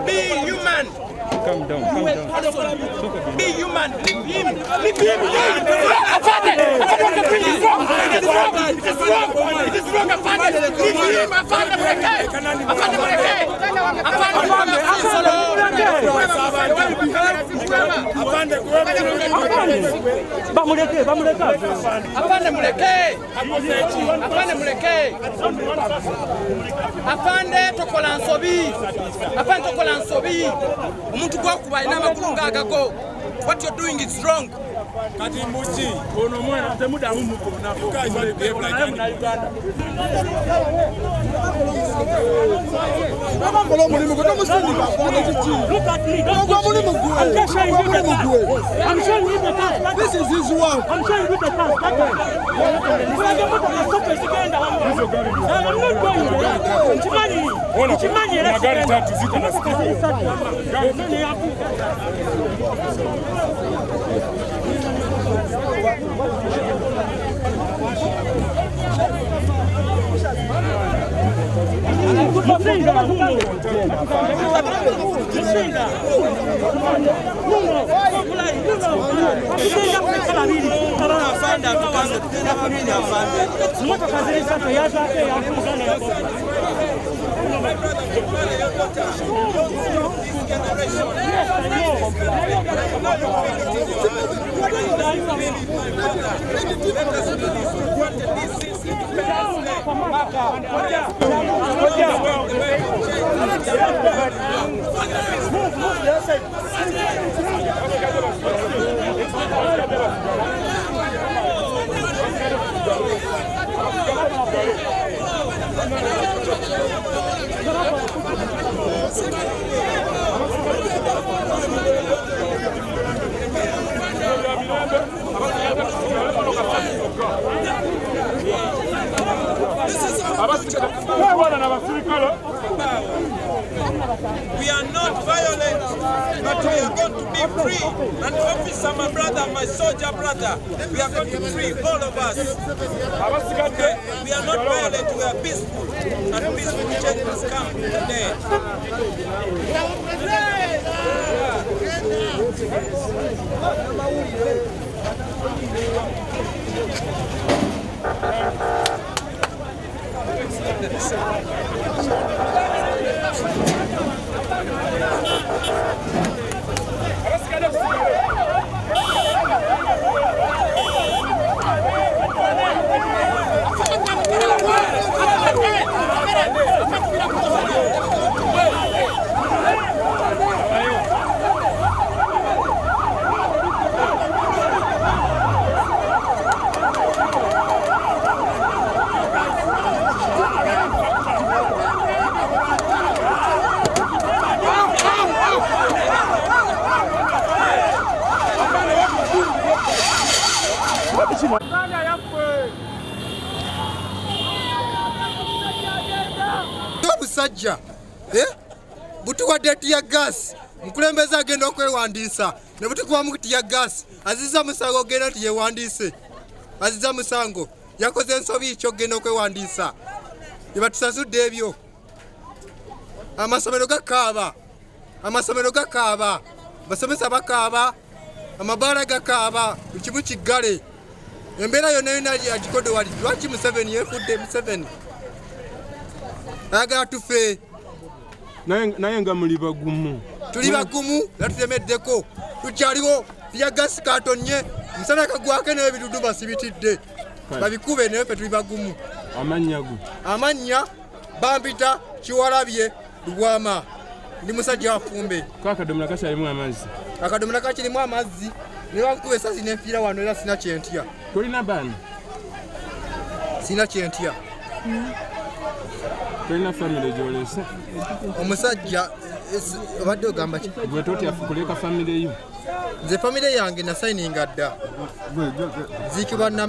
Be human. Calm down. Be human. Leave him. It is Afande tokolansobi. Umuntu gwakuba ina makulu ngagago. What you're doing is wrong. Kati muchi ono mwana temuda mumuko nako. You guys want to behave like Uganda. Look at me. I'm showing you the task. This is his work. I'm showing you the task. I'm not going there. Magari tatu ziko na We are not violent, but we are going to be free. And officer, my brother, my soldier brother, we are going to free all of us. Okay? We are not violent, we are peaceful. And peaceful change has come today. Sajja butuwa deti ya gas mkulembeza agenda okwewandisa ne butukuwa mukiti ya gas aziza musango genda tiyewandise aziza musango yakoze ensobi kyo genda okwewandisa ibatusasudde ebyo amasomero gakaaba basomesa bakaaba amabala gakaaba kimu kigale embeera yonna yonna agikodo wali lwaki Museveni yefudde Museveni aga tufe naye nga muli bagumu tuli bagumu natutemeddeko tukyaliwo ya gas katonye musana kagwake n'ebidudu basibitidde babikube naye fe tuli bagumu amanya Bambita Kiwalabye Lubwama ndi musajja afumbe akadomola kakirimu amazzi ne bankube esasi n'enfiira wano era sina kyentya tolina baani sina kyentya tolina family gyolese omusajja obadde ogamba ki gwe totya kuleka family yo nze famire yange nasayininga dda ziikibwa